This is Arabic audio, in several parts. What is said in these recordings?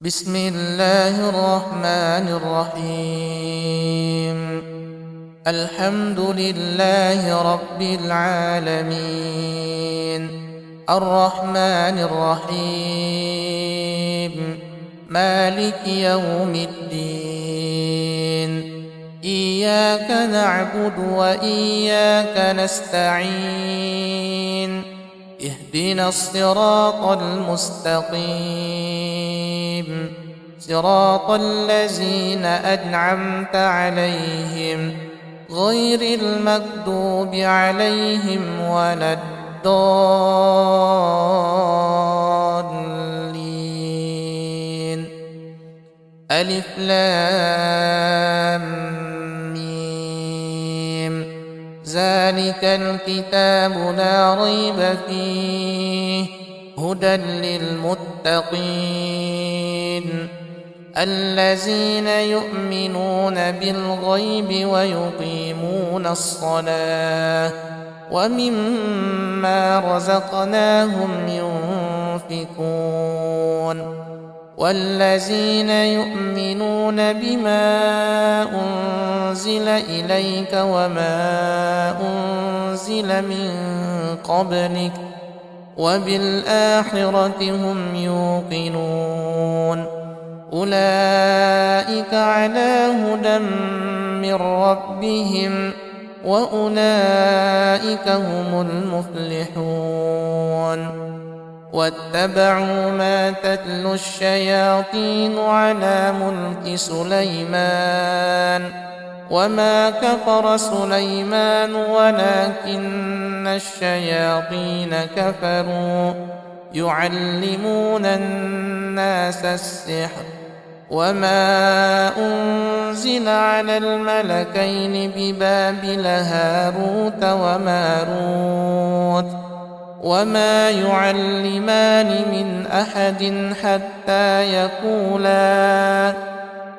بسم الله الرحمن الرحيم. الحمد لله رب العالمين، الرحمن الرحيم، مالك يوم الدين. إياك نعبد وإياك نستعين، اهدنا الصراط المستقيم، صراط الذين أنعمت عليهم غير المغضوب عليهم ولا الضالين. ألف لام ميم. ذلك الكتاب لا ريب فيه هدى للمتقين الذين يؤمنون بالغيب ويقيمون الصلاة ومما رزقناهم ينفقون والذين يؤمنون بما أنزل إليك وما أنزل من قبلك وبالآخرة هم يوقنون أولئك على هدى من ربهم وأولئك هم المفلحون. واتبعوا ما تتلو الشياطين على ملك سليمان وما كفر سليمان ولكن الشياطين كفروا يعلمون الناس السحر وما أنزل على الملكين ببابل هاروت وماروت وما يعلمان من أحد حتى يقولا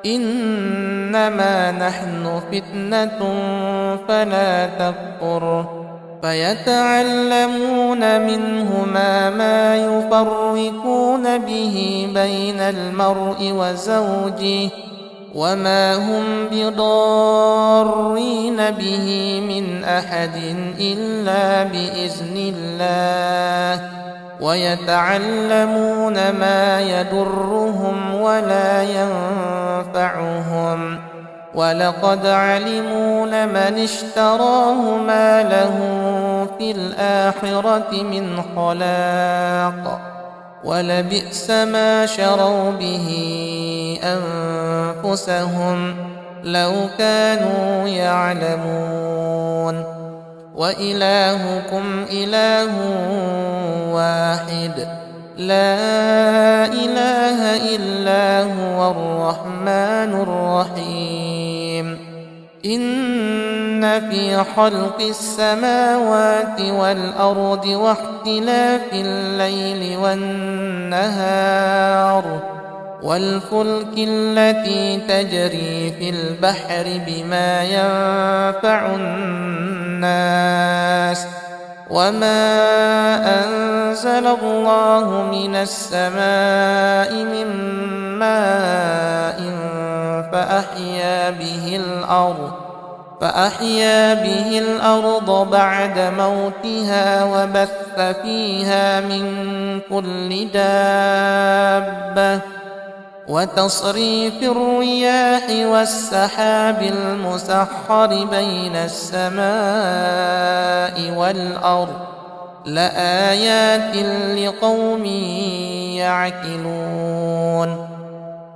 إنما نحن فتنة فلا تكفر فيتعلمون منهما ما يفرقون به بين المرء وزوجه وما هم بضارين به من أحد إلا بإذن الله ويتعلمون ما يضرهم ولا ينفعهم ولقد علموا لمن اشتراه ما له في الآخرة من خلاق ولبئس ما شروا به أنفسهم لو كانوا يعلمون. وإلهكم إله واحد لا إله إلا هو الرحمن الرحيم. إن في خلق السماوات والأرض واختلاف الليل والنهار والفلك التي تجري في البحر بما ينفع الناس وما أنزل الله من السماء من ماء فأحيا به الأرض بعد موتها وبث فيها من كل دابة وتصريف الرياح والسحاب المسخر بين السماء والأرض لآيات لقوم يعقلون.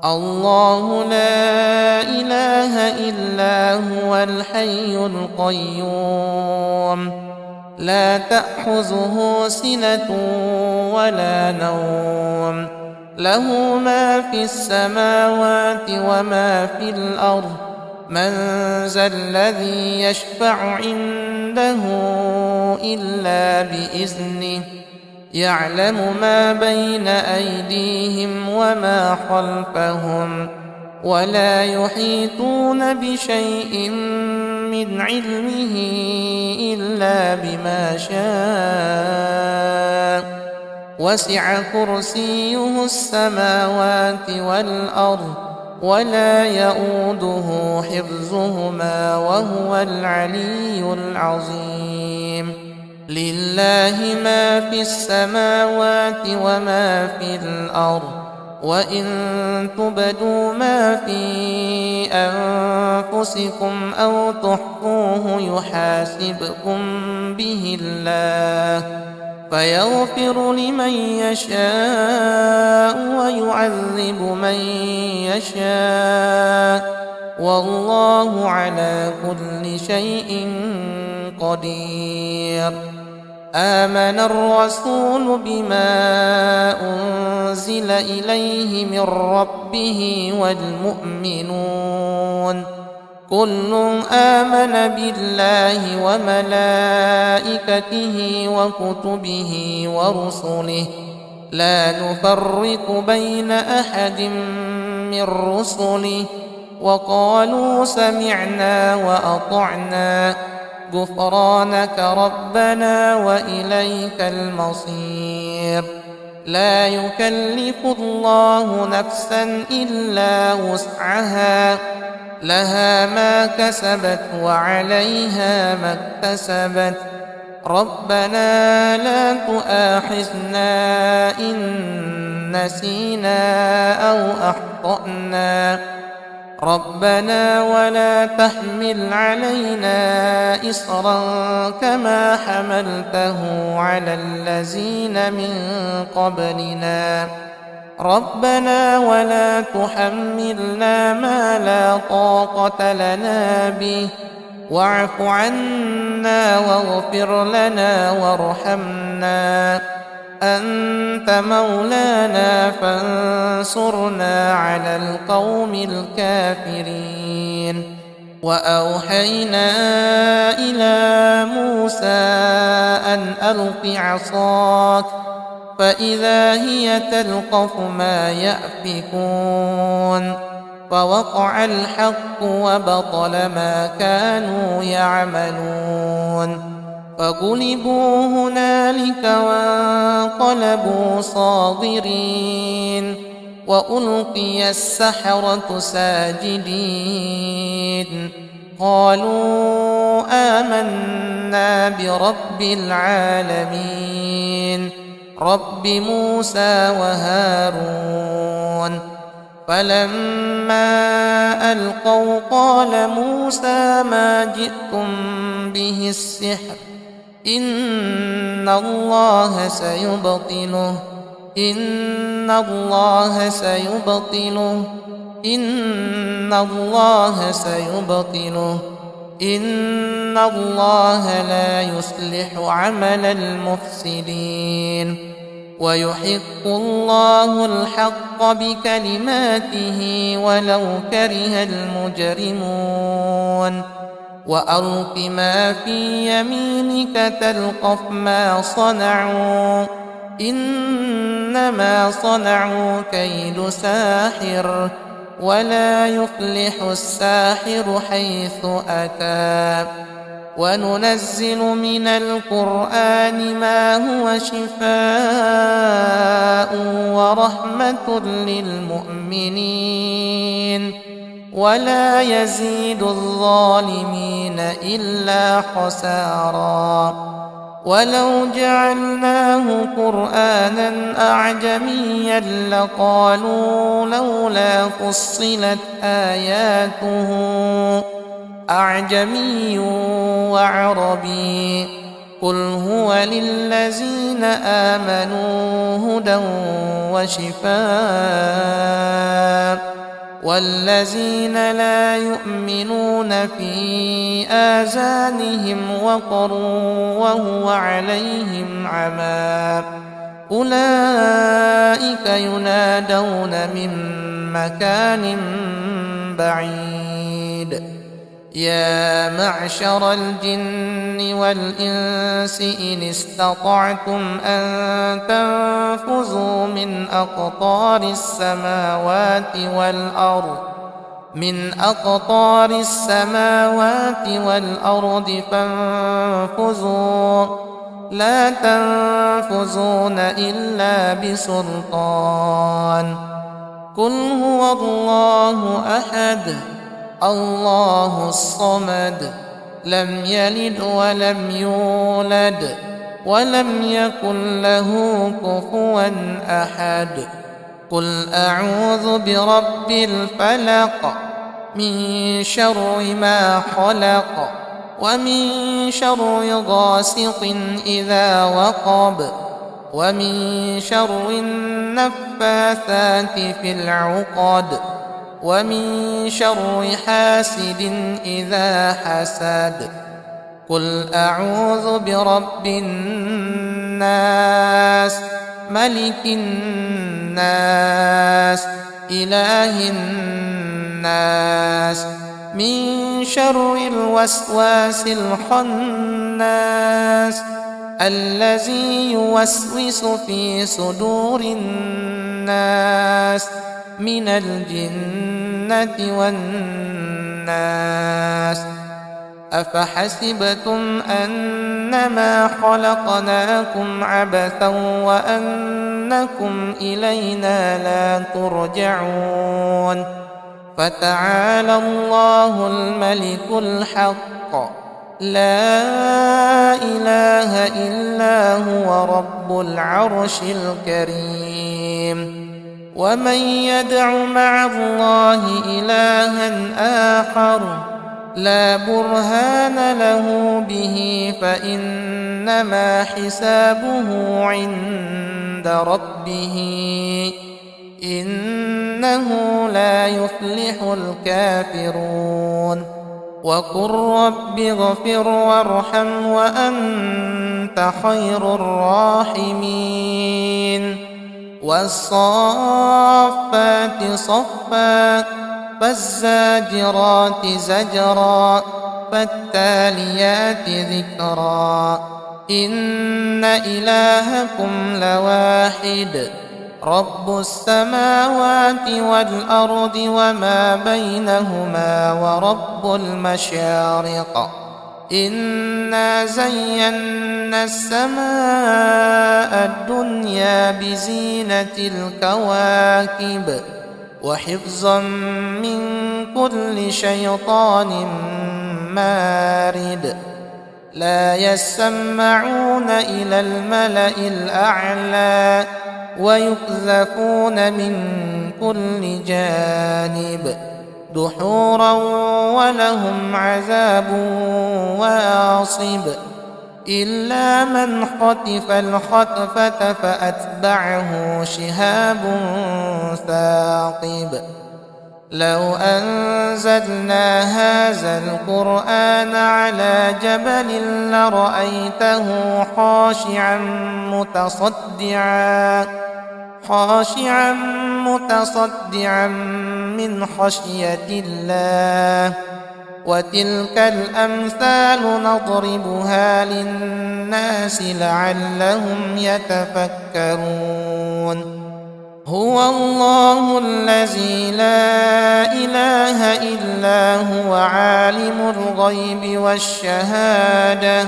الله لا إله إلا هو الحي القيوم لا تأخذه سنة ولا نوم له ما في السماوات وما في الأرض من ذا الذي يشفع عنده إلا بإذنه يعلم ما بين أيديهم وما خلفهم ولا يحيطون بشيء من علمه إلا بما شاء وسع كرسيه السماوات والأرض ولا يئوده حفظهما وهو العلي العظيم. لله ما في السماوات وما في الأرض وإن تبدوا ما في أنفسكم أو تخفوه يحاسبكم به الله فيغفر لمن يشاء ويعذب من يشاء والله على كل شيء قدير. آمن الرسول بما أنزل إليه من ربه والمؤمنون كل آمن بالله وملائكته وكتبه ورسله لا نفرق بين أحد من رسله وقالوا سمعنا وأطعنا غفرانك ربنا وإليك المصير. لا يكلف الله نفسا إلا وسعها لها ما كسبت وعليها ما اكتسبت ربنا لا تؤاخذنا إن نسينا أو أخطأنا ربنا ولا تحمل علينا إصرا كما حملته على الذين من قبلنا ربنا ولا تحملنا ما لا طاقة لنا به واعف عنا واغفر لنا وارحمنا أنت مولانا فانصرنا على القوم الكافرين. وأوحينا إلى موسى أن ألق عصاك فإذا هي تلقف ما يأفكون فوقع الحق وبطل ما كانوا يعملون فغلبوا هنالك وانقلبوا صاغرين وألقي السحرة ساجدين قالوا آمنا برب العالمين رب موسى وهارون. فلما ألقوا قال موسى ما جئتم به السحر إن الله سيبطله إن الله سيبطله إن الله سيبطله إن الله لا يصلح عمل المفسدين ويحق الله الحق بكلماته ولو كره المجرمون. وألق ما في يمينك تلقف ما صنعوا إنما صنعوا كيد ساحر ولا يفلح الساحر حيث أتى. وننزل من القرآن ما هو شفاء ورحمة للمؤمنين ولا يزيد الظالمين إلا خسارا. ولو جعلناه قرآنا أعجميا لقالوا لولا فصلت آياته أعجمي وعربي قل هو للذين آمنوا هدى وشفاء والذين لا يؤمنون في آذانهم وقر وهو عليهم عمى أولئك ينادون من مكان بعيد. يا معشر الجن والإنس إن استطعتم أن تنفذوا من أقطار السماوات والأرض فانفذوا لا تنفذون إلا بسلطان. قل هو الله أحد الله الصمد لم يلد ولم يولد ولم يكن له كفوا أحد. قل أعوذ برب الفلق من شر ما خلق ومن شر غاسق إذا وقب ومن شر النفاثات في العقد ومن شر حاسد إذا حسد. قل أعوذ برب الناس ملك الناس إله الناس من شر الوسواس الخناس الذي يوسوس في صدور الناس من الجنة والناس. أفحسبتم أنما خلقناكم عبثا وأنكم إلينا لا ترجعون. فتعالى الله الملك الحق لا إله إلا هو رب العرش الكريم. ومن يدع مع الله إلها آخر لا برهان له به فإنما حسابه عند ربه إنه لا يفلح الكافرون. وقل رب اغفر وارحم وأنت خير الراحمين. والصافات صفا فالزاجرات زجرا فالتاليات ذكرا. إن إلهكم لواحد رب السماوات والأرض وما بينهما ورب المشارق. إنا زينا السماء الدنيا بزينة الكواكب وحفظا من كل شيطان مارد. لا يسمعون إلى الملأ الأعلى ويقذفون من كل جانب دحورا ولهم عذاب واصب. إلا من خطف الخطفة فأتبعه شهاب ثاقب. لو أنزلنا هذا القرآن على جبل لرأيته خاشعا متصدعا من خشية الله. وتلك الأمثال نضربها للناس لعلهم يتفكرون. هو الله الذي لا إله إلا هو عالم الغيب والشهادة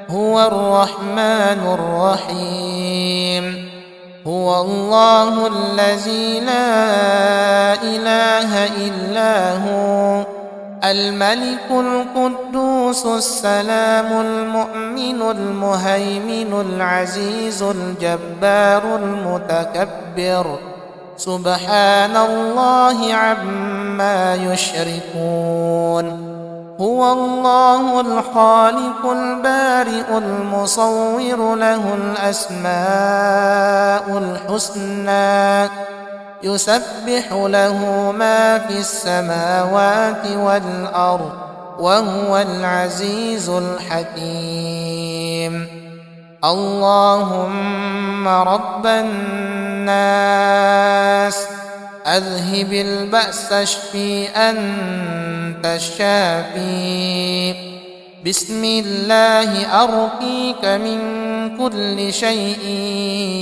هو الرحمن الرحيم. هو الله الذي لا إله إلا هو الملك القدوس السلام المؤمن المهيمن العزيز الجبار المتكبر. سبحان الله عما يشركون. هو الله الخالق البارئ المصور له الأسماء الحسنى يسبح له ما في السماوات والأرض وهو العزيز الحكيم. اللهم رب الناس أذهب البأس اشفي أنت الشافي. بسم الله أرقيك من كل شيء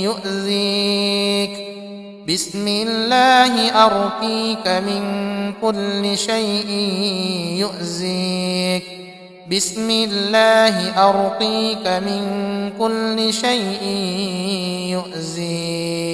يؤذيك. بسم الله أرقيك من كل شيء يؤذيك. بسم الله أرقيك من كل شيء يؤذيك